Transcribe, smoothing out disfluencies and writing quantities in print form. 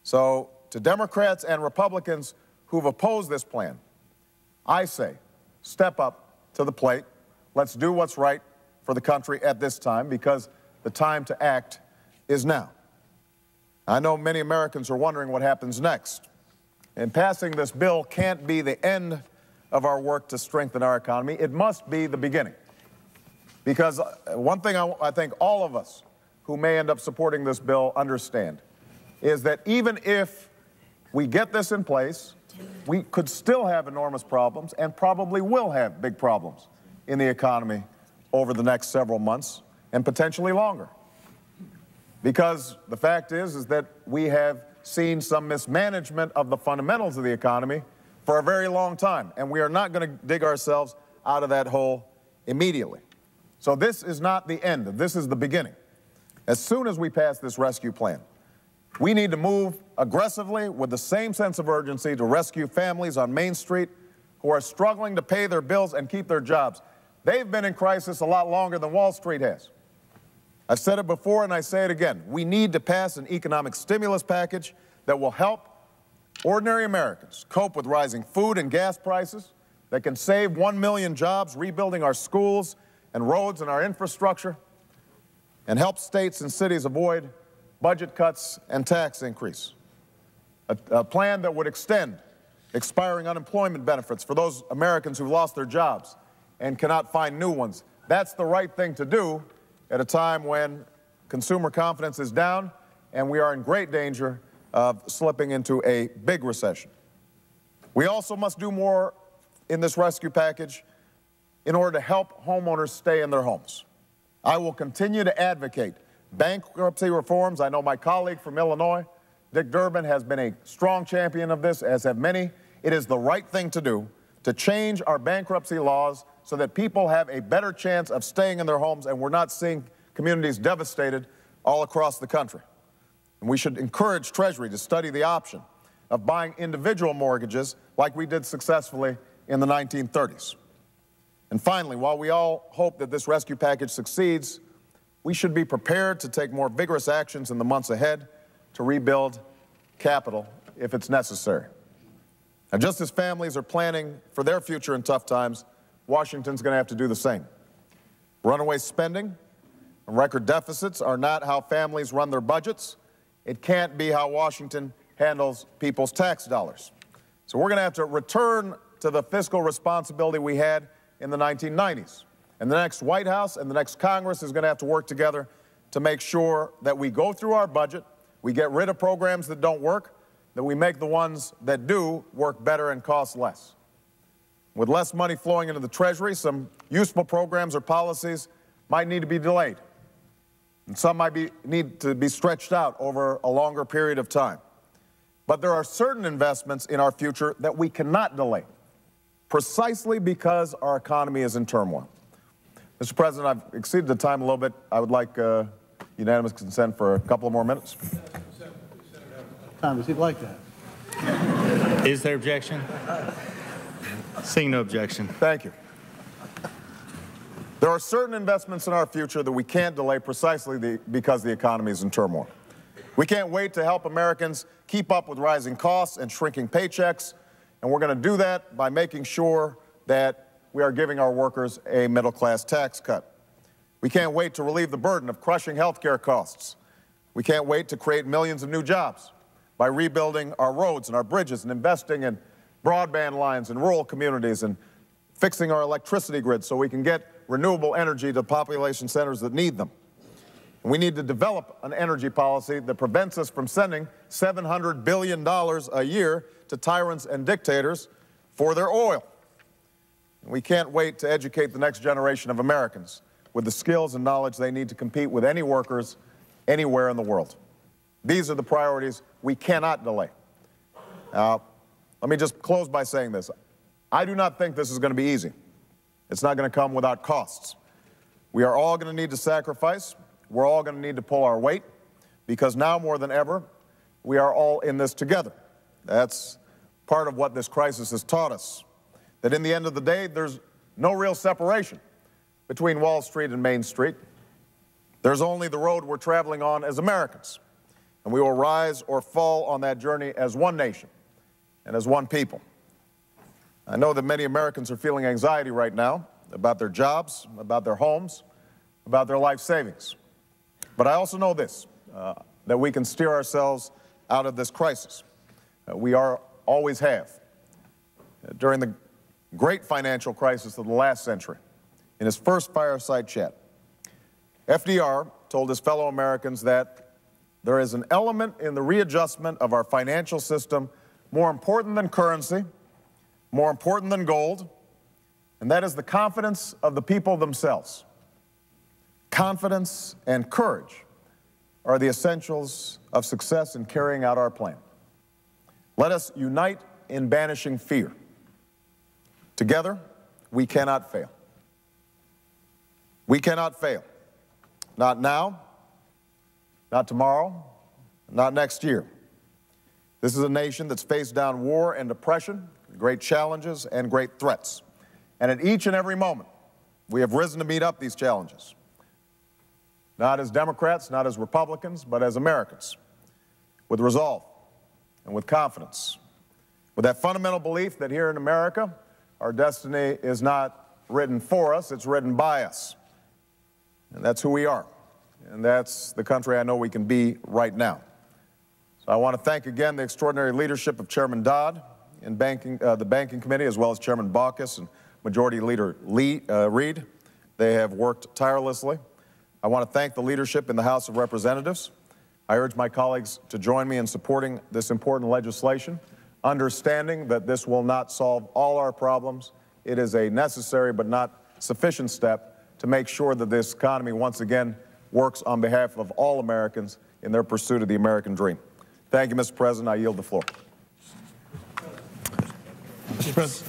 So to Democrats and Republicans who've opposed this plan, I say, step up to the plate. Let's do what's right for the country at this time, because the time to act is now. I know many Americans are wondering what happens next. And passing this bill can't be the end of our work to strengthen our economy. It must be the beginning. Because one thing I think all of us who may end up supporting this bill understand is that even if we get this in place, we could still have enormous problems and probably will have big problems in the economy over the next several months and potentially longer. Because the fact is that we have seen some mismanagement of the fundamentals of the economy for a very long time, and we are not going to dig ourselves out of that hole immediately. So this is not the end. This is the beginning. As soon as we pass this rescue plan, we need to move aggressively with the same sense of urgency to rescue families on Main Street who are struggling to pay their bills and keep their jobs. They've been in crisis a lot longer than Wall Street has. I've said it before and I say it again. We need to pass an economic stimulus package that will help ordinary Americans cope with rising food and gas prices, that can save 1 million jobs rebuilding our schools and roads and our infrastructure, and help states and cities avoid budget cuts and tax increase. A plan that would extend expiring unemployment benefits for those Americans who've lost their jobs and cannot find new ones. That's the right thing to do at a time when consumer confidence is down and we are in great danger of slipping into a big recession. We also must do more in this rescue package in order to help homeowners stay in their homes. I will continue to advocate bankruptcy reforms. I know my colleague from Illinois, Dick Durbin, has been a strong champion of this, as have many. It is the right thing to do to change our bankruptcy laws so that people have a better chance of staying in their homes and we're not seeing communities devastated all across the country. And we should encourage Treasury to study the option of buying individual mortgages like we did successfully in the 1930s. And finally, while we all hope that this rescue package succeeds, we should be prepared to take more vigorous actions in the months ahead to rebuild capital if it's necessary. Now, just as families are planning for their future in tough times, Washington's going to have to do the same. Runaway spending and record deficits are not how families run their budgets. It can't be how Washington handles people's tax dollars. So we're going to have to return to the fiscal responsibility we had in the 1990s. And the next White House and the next Congress is going to have to work together to make sure that we go through our budget, we get rid of programs that don't work, that we make the ones that do work better and cost less. With less money flowing into the Treasury, some useful programs or policies might need to be delayed. And some might need to be stretched out over a longer period of time. But there are certain investments in our future that we cannot delay, precisely because our economy is in turmoil. Mr. President, I've exceeded the time a little bit. I would like unanimous consent for a couple of more minutes. Thomas, he'd like that. Is there objection? Seeing no objection. Thank you. There are certain investments in our future that we can't delay precisely because the economy is in turmoil. We can't wait to help Americans keep up with rising costs and shrinking paychecks, and we're going to do that by making sure that we are giving our workers a middle-class tax cut. We can't wait to relieve the burden of crushing health care costs. We can't wait to create millions of new jobs by rebuilding our roads and our bridges and investing in broadband lines in rural communities and fixing our electricity grid so we can get renewable energy to population centers that need them. And we need to develop an energy policy that prevents us from sending $700 billion a year to tyrants and dictators for their oil. And we can't wait to educate the next generation of Americans with the skills and knowledge they need to compete with any workers anywhere in the world. These are the priorities we cannot delay. Let me just close by saying this. I do not think this is going to be easy. It's not going to come without costs. We are all going to need to sacrifice. We're all going to need to pull our weight, because now more than ever, we are all in this together. That's part of what this crisis has taught us, that in the end of the day, there's no real separation between Wall Street and Main Street. There's only the road we're traveling on as Americans. and we will rise or fall on that journey as one nation and as one people. I know that many Americans are feeling anxiety right now about their jobs, about their homes, about their life savings. But I also know this, that we can steer ourselves out of this crisis. We always have. During the great financial crisis of the last century, in his first fireside chat, FDR told his fellow Americans that there is an element in the readjustment of our financial system more important than currency, more important than gold, and that is the confidence of the people themselves. Confidence and courage are the essentials of success in carrying out our plan. Let us unite in banishing fear. Together, we cannot fail. We cannot fail. Not now, not tomorrow, not next year. This is a nation that's faced down war and depression, great challenges and great threats. And at each and every moment, we have risen to meet up these challenges. Not as Democrats, not as Republicans, but as Americans, with resolve and with confidence, with that fundamental belief that here in America, our destiny is not written for us, it's written by us. And that's who we are. And that's the country I know we can be right now. So I want to thank again the extraordinary leadership of Chairman Dodd in the Banking Committee, as well as Chairman Baucus and Majority Leader Reid. They have worked tirelessly. I want to thank the leadership in the House of Representatives. I urge my colleagues to join me in supporting this important legislation, understanding that this will not solve all our problems. It is a necessary but not sufficient step to make sure that this economy once again works on behalf of all Americans in their pursuit of the American dream. Thank you, Mr. President. I yield the floor. Mr. President.